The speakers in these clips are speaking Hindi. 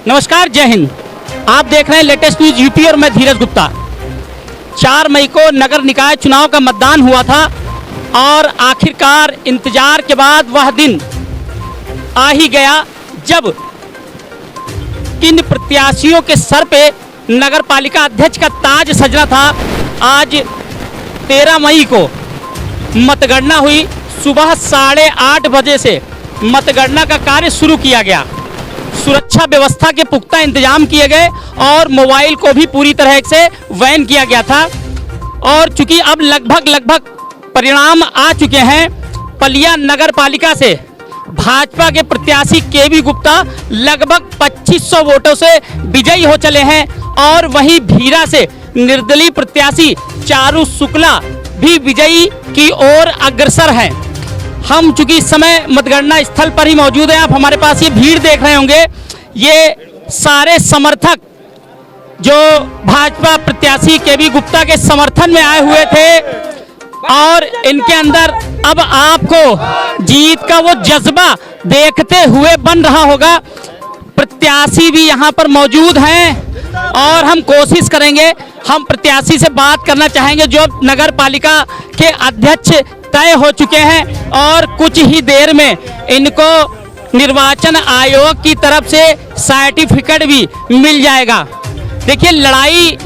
नमस्कार, जय हिंद। आप देख रहे हैं लेटेस्ट न्यूज यूपी और मैं धीरज गुप्ता। 4 मई को नगर निकाय चुनाव का मतदान हुआ था और आखिरकार इंतजार के बाद वह दिन आ ही गया जब किन प्रत्याशियों के सर पे नगर पालिका अध्यक्ष का ताज सजना था। आज 13 मई को मतगणना हुई। सुबह 8:30 बजे से मतगणना का कार्य शुरू किया गया। सुरक्षा व्यवस्था के पुख्ता इंतजाम किए गए और मोबाइल को भी पूरी तरह से बैन किया गया था। और चूंकि अब लगभग परिणाम आ चुके हैं, पलिया नगर पालिका से भाजपा के प्रत्याशी केबी गुप्ता लगभग 2500 वोटों से विजयी हो चले हैं और वहीं भीरा से निर्दलीय प्रत्याशी चारू शुक्ला भी विजयी की ओर अग्रसर हैं। हम चूंकि इस समय मतगणना स्थल पर ही मौजूद हैं। आप हमारे पास ये भीड़ देख रहे होंगे, ये सारे समर्थक जो भाजपा प्रत्याशी केबी गुप्ता के समर्थन में आए हुए थे और इनके अंदर अब आपको जीत का वो जज्बा देखते हुए बन रहा होगा। प्रत्याशी भी यहाँ पर मौजूद हैं और हम कोशिश करेंगे, हम प्रत्याशी से बात करना चाहेंगे जो नगर पालिका के अध्यक्ष तय हो चुके हैं और कुछ ही देर में इनको निर्वाचन आयोग की तरफ से सर्टिफिकेट भी मिल जाएगा। देखिए, लड़ाई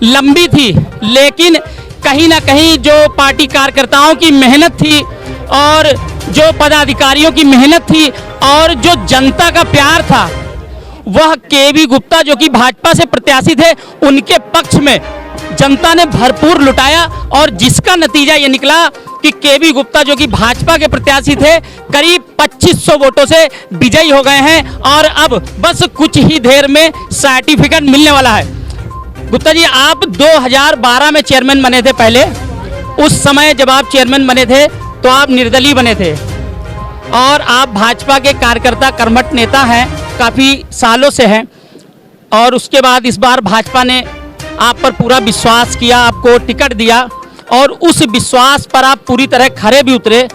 लंबी थी लेकिन कहीं ना कहीं जो पार्टी कार्यकर्ताओं की मेहनत थी और जो पदाधिकारियों की मेहनत थी और जो जनता का प्यार था, वह केबी गुप्ता जो कि भाजपा से प्रत्याशी थे उनके पक्ष में जनता ने भरपूर लुटाया और जिसका नतीजा ये निकला कि केबी गुप्ता जो कि भाजपा के प्रत्याशी थे करीब 2500 वोटों से विजयी हो गए हैं और अब बस कुछ ही देर में सर्टिफिकेट मिलने वाला है। गुप्ता जी, आप 2012 में चेयरमैन बने थे। पहले उस समय जब आप चेयरमैन बने थे तो आप निर्दलीय बने थे और आप भाजपा के कार्यकर्ता कर्मठ नेता हैं, काफ़ी सालों से हैं। और उसके बाद इस बार भाजपा ने आप पर पूरा विश्वास किया, आपको टिकट दिया और उस विश्वास पर आप पूरी तरह खरे भी उतरे।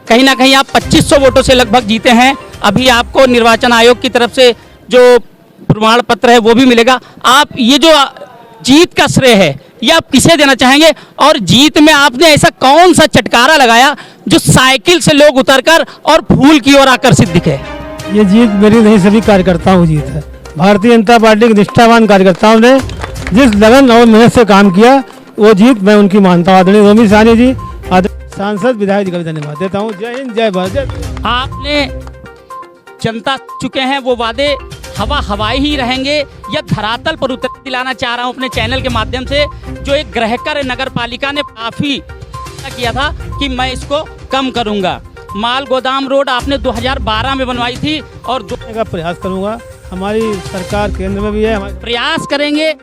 कहीं ना कहीं आप 2500 वोटों से लगभग जीते हैं। अभी आपको निर्वाचन आयोग की तरफ से जो प्रमाण पत्र है वो भी मिलेगा। आप ये जो जीत का श्रेय है ये आप किसे देना चाहेंगे और जीत में आपने ऐसा कौन सा चटकारा लगाया जो साइकिल से लोग उतरकर और फूल की ओर आकर्षित दिखे? ये जीत मेरी नहीं, सभी कार्यकर्ताओं की जीत है। भारतीय जनता पार्टी के निष्ठावान कार्यकर्ताओं ने जिस लगन और मेहनत से काम किया, वो जीत मैं उनकी मानता हूँ। आदरणीय रोमी साहनी जी, सांसद, विधायक जी का भी धन्यवाद देता हूँ। जय हिंद, जय भारत। आपने जनता चुके हैं वो वादे हवाई ही रहेंगे या धरातल पर उतर दिलाना चाह रहा हूँ अपने चैनल के माध्यम से। जो एक ग्रहकर नगर पालिका ने काफ़ी किया था कि मैं इसको कम करूँगा। माल गोदाम रोड आपने 2012 में बनवाई थी और का प्रयास करूँगा। हमारी सरकार केंद्र में भी है। प्रयास करेंगे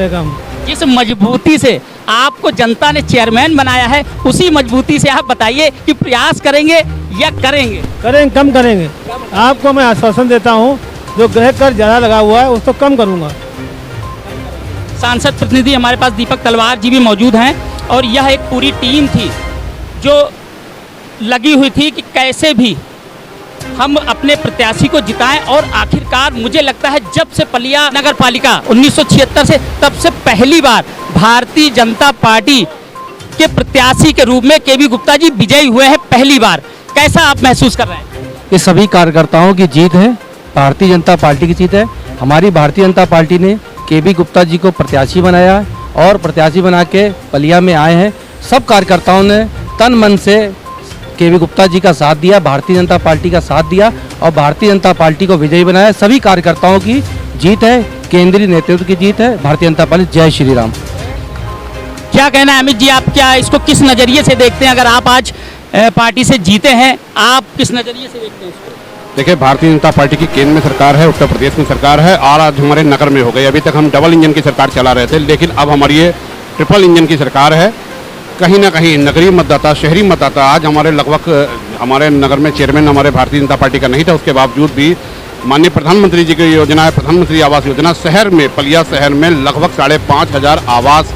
काम। जिस मजबूती से आपको जनता ने चेयरमैन बनाया है उसी मजबूती से आप बताइए कि प्रयास करेंगे या करेंगे? कम करेंगे। आपको मैं आश्वासन देता हूँ, जो ग्रह कर ज़्यादा लगा हुआ है उसको कम करूँगा। सांसद प्रतिनिधि हमारे पास दीपक तलवार जी भी मौजूद हैं और यह एक पूरी टीम थी जो लगी हुई थी कि कैसे भी हम अपने प्रत्याशी को जिताएं। और आखिरकार मुझे लगता है जब से पलिया नगर पालिका 1976 से तब से पहली बार भारतीय जनता पार्टी के प्रत्याशी के रूप में केबी गुप्ता जी विजयी हुए हैं, पहली बार। कैसा आप महसूस कर रहे हैं? ये सभी कार्यकर्ताओं की जीत है, भारतीय जनता पार्टी की जीत है। हमारी भारतीय जनता पार्टी ने केबी गुप्ता जी को प्रत्याशी बनाया है और प्रत्याशी बना के पलिया में आए हैं। सब कार्यकर्ताओं ने तन मन से केबी गुप्ता जी का साथ दिया, भारतीय जनता पार्टी का साथ दिया और भारतीय जनता पार्टी को विजयी बनाया। सभी कार्यकर्ताओं की जीत है, केंद्रीय नेतृत्व की जीत है, भारतीय जनता पार्टी। जय श्री राम। क्या कहना है अमित जी, आप क्या इसको किस नज़रिए से देखते हैं? अगर आप आज पार्टी से जीते हैं, आप किस नज़रिए से देखते हैं इसको? देखिए, भारतीय जनता पार्टी की केंद्र में सरकार है, उत्तर प्रदेश में सरकार है और आज हमारे नगर में हो गई। अभी तक हम डबल इंजन की सरकार चला रहे थे लेकिन अब हमारी ये ट्रिपल इंजन की सरकार है। कहीं ना कहीं नगरीय मतदाता, शहरी मतदाता आज हमारे नगर में चेयरमैन हमारे भारतीय जनता पार्टी का नहीं था, उसके बावजूद भी माननीय प्रधानमंत्री जी की योजना है, प्रधानमंत्री आवास योजना, शहर में, पलिया शहर में लगभग 5,500 आवास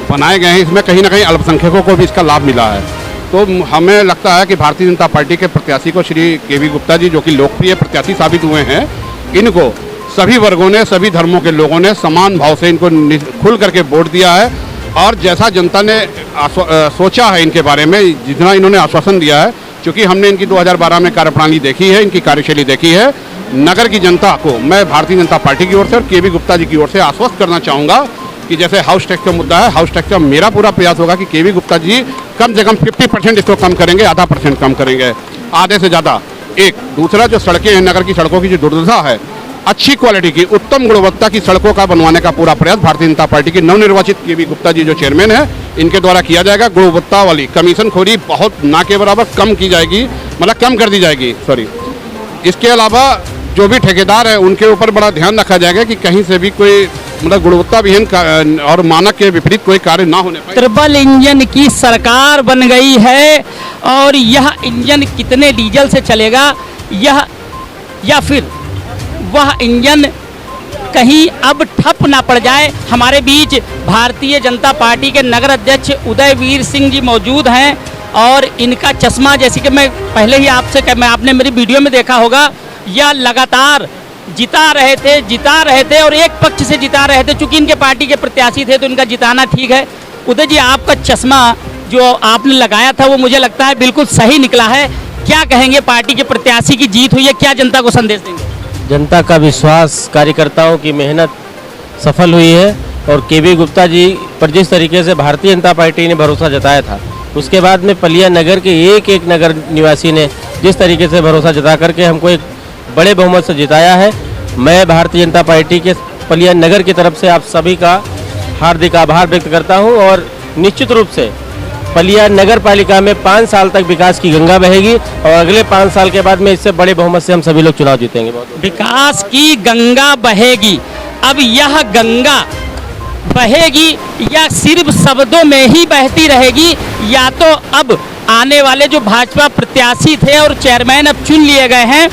बनाए गए हैं। इसमें कहीं ना कहीं अल्पसंख्यकों को भी इसका लाभ मिला है। तो हमें लगता है कि भारतीय जनता पार्टी के प्रत्याशी को श्री केबी गुप्ता जी, जो कि लोकप्रिय प्रत्याशी साबित हुए हैं, इनको सभी वर्गों ने, सभी धर्मों के लोगों ने समान भाव से इनको खुल करके वोट दिया है। और जैसा जनता ने सोचा है इनके बारे में, जितना इन्होंने आश्वासन दिया है, क्योंकि हमने इनकी 2012 में कार्यप्रणाली देखी है, इनकी कार्यशैली देखी है, नगर की जनता को मैं भारतीय जनता पार्टी की ओर से और केबी गुप्ता जी की ओर से आश्वस्त करना चाहूँगा कि जैसे हाउस टैक्स का मुद्दा है, हाउस टैक्स का मेरा पूरा प्रयास होगा कि केबी गुप्ता जी कम से कम 50% इसको कम करेंगे, आधा % कम करेंगे, आधे से ज़्यादा। एक दूसरा जो सड़कें हैं, नगर की सड़कों की जो दुर्दशा है, अच्छी क्वालिटी की, उत्तम गुणवत्ता की सड़कों का बनवाने का पूरा प्रयास भारतीय जनता पार्टी की नवनिर्वाचित केबी गुप्ता जी जो चेयरमैन है, इनके द्वारा किया जाएगा। गुणवत्ता वाली कमीशन खोरी बहुत ना के बराबर कम की जाएगी, मतलब कम कर दी जाएगी, सॉरी। इसके अलावा जो भी ठेकेदार है उनके ऊपर बड़ा ध्यान रखा जाएगा कि कहीं से भी कोई मतलब गुणवत्ता विहीन और मानक के विपरीत कोई कार्य ना होने पाए। ट्रिपल इंजन की सरकार बन गई है और यह इंजन कितने डीजल से चलेगा, यह या फिर वह इंजन कहीं अब ठप ना पड़ जाए। हमारे बीच भारतीय जनता पार्टी के नगर अध्यक्ष उदयवीर सिंह जी मौजूद हैं और इनका चश्मा, जैसे कि मैं पहले ही आपने मेरी वीडियो में देखा होगा, यह लगातार जिता रहे थे और एक पक्ष से जिता रहे थे। चूंकि इनके पार्टी के प्रत्याशी थे तो इनका जिताना ठीक है। उदय जी, आपका चश्मा जो आपने लगाया था वो मुझे लगता है बिल्कुल सही निकला है। क्या कहेंगे, पार्टी के प्रत्याशी की जीत हुई है, क्या जनता को संदेश देंगे? जनता का विश्वास, कार्यकर्ताओं की मेहनत सफल हुई है और केबी गुप्ता जी पर जिस तरीके से भारतीय जनता पार्टी ने भरोसा जताया था, उसके बाद में पलिया नगर के एक एक नगर निवासी ने जिस तरीके से भरोसा जता करके हमको एक बड़े बहुमत से जिताया है। मैं भारतीय जनता पार्टी के पलिया नगर की तरफ से आप सभी का हार्दिक आभार व्यक्त करता हूं और निश्चित रूप से पलिया नगर पालिका में 5 साल तक विकास की गंगा बहेगी और अगले 5 साल के बाद में इससे बड़े बहुमत से हम सभी लोग चुनाव जीतेंगे। विकास की गंगा बहेगी। अब यह गंगा बहेगी या सिर्फ शब्दों में ही बहती रहेगी, या तो अब आने वाले जो भाजपा प्रत्याशी थे और चेयरमैन अब चुन लिए गए हैं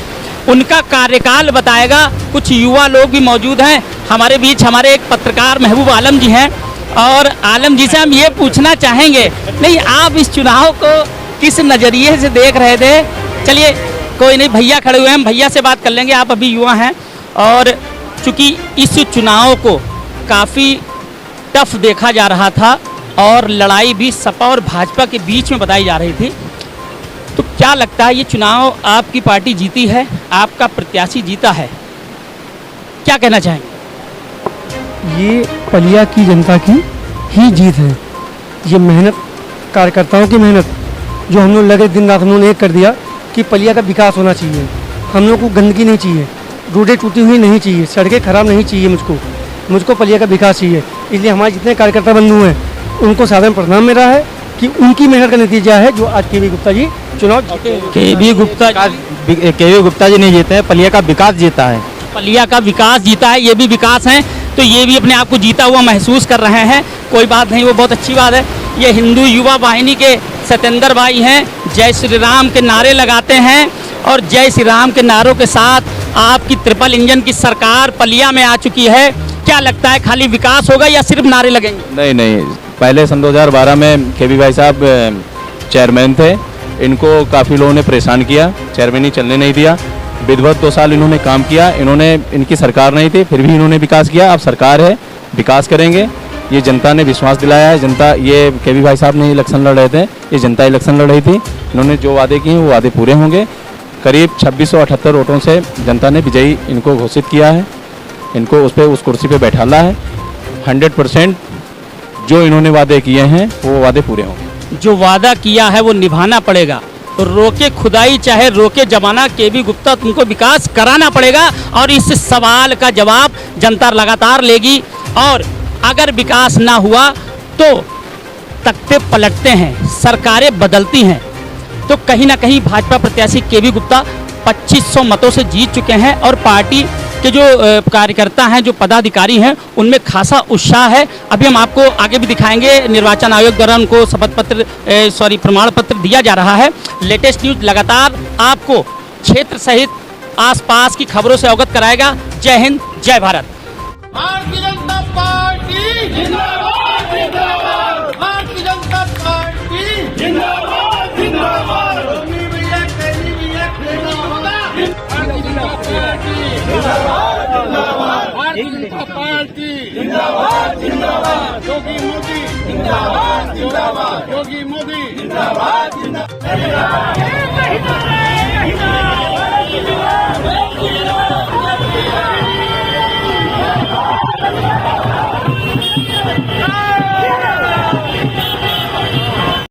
उनका कार्यकाल बताएगा। कुछ युवा लोग भी मौजूद हैं हमारे बीच। हमारे एक पत्रकार महबूब आलम जी हैं और आलम जी से हम ये पूछना चाहेंगे, नहीं आप इस चुनाव को किस नज़रिए से देख रहे थे? चलिए कोई नहीं, भैया खड़े हुए हैं, हम भैया से बात कर लेंगे। आप अभी युवा हैं और चूँकि इस चुनाव को काफ़ी टफ देखा जा रहा था और लड़ाई भी सपा और भाजपा के बीच में बताई जा रही थी, तो क्या लगता है ये चुनाव आपकी पार्टी जीती है, आपका प्रत्याशी जीता है, क्या कहना चाहेंगे? ये पलिया की जनता की ही जीत है। ये मेहनत, कार्यकर्ताओं की मेहनत, जो हम लोग लगे दिन रात उन्होंने एक कर दिया कि पलिया का विकास होना चाहिए। हम लोग को गंदगी नहीं चाहिए, रोडें टूटी हुई नहीं चाहिए, सड़कें खराब नहीं चाहिए। मुझको पलिया का विकास चाहिए। इसलिए हमारे जितने कार्यकर्ता बंधु हैं उनको साधारण प्रणाम मेरा है कि उनकी मेहनत का नतीजा है जो आज केबी गुप्ता जी चुनाव जीते। केबी गुप्ता जी नहीं जीते हैं, पलिया का विकास जीता है। पलिया का विकास जीता है, ये भी विकास हैं तो ये भी अपने आप को जीता हुआ महसूस कर रहे हैं। कोई बात नहीं, वो बहुत अच्छी बात है। ये हिंदू युवा वाहिनी के सत्येंद्र भाई हैं, जय श्री राम के नारे लगाते हैं और जय श्री राम के नारों के साथ आपकी ट्रिपल इंजन की सरकार पलिया में आ चुकी है। क्या लगता है, खाली विकास होगा या सिर्फ नारे लगेंगे? नहीं, पहले सन 2012 में केबी भाई साहब चेयरमैन थे, इनको काफ़ी लोगों ने परेशान किया, चेयरमैन ही चलने नहीं दिया। विधिवत 2 साल इन्होंने काम किया, इनकी सरकार नहीं थी फिर भी इन्होंने विकास किया। अब सरकार है, विकास करेंगे, ये जनता ने विश्वास दिलाया है। जनता, ये केबी भाई साहब ने इलेक्शन लड़ रहे थे, ये जनता इलेक्शन लड़ रही थी, इन्होंने जो वादे किए वो वादे पूरे होंगे। करीब 2678 वोटों से जनता ने विजयी इनको घोषित किया है, इनको उस कुर्सी पे बैठाला है। 100% जो इन्होंने वादे किए हैं वो वादे पूरे होंगे। जो वादा किया है वो निभाना पड़ेगा। तो रोके खुदाई चाहे रोके जमाना, केबी गुप्ता तुमको विकास कराना पड़ेगा और इस सवाल का जवाब जनता लगातार लेगी। और अगर विकास ना हुआ तो तख्ते पलटते हैं, सरकारें बदलती हैं, तो कहीं ना कहीं भाजपा प्रत्याशी केबी गुप्ता 2500 मतों से जीत चुके हैं और पार्टी के जो कार्यकर्ता हैं, जो पदाधिकारी हैं, उनमें खासा उत्साह है। अभी हम आपको आगे भी दिखाएंगे। निर्वाचन आयोग द्वारा उनको प्रमाण पत्र दिया जा रहा है। लेटेस्ट न्यूज़ लगातार आपको क्षेत्र सहित आसपास की खबरों से अवगत कराएगा। जय हिंद, जय भारत। भारतीय जनता पार्टी जिंदाबाद, जिंदाबाद। भारतीय जनता पार्टी जिंदाबाद, जिंदाबाद। भारतीय जनता पार्टी भारतीय जनता पार्टी जिंदाबाद जिंदाबाद योगी मोदी जिंदाबाद जिंदाबाद योगी मोदी जिंदाबाद जिंदाबाद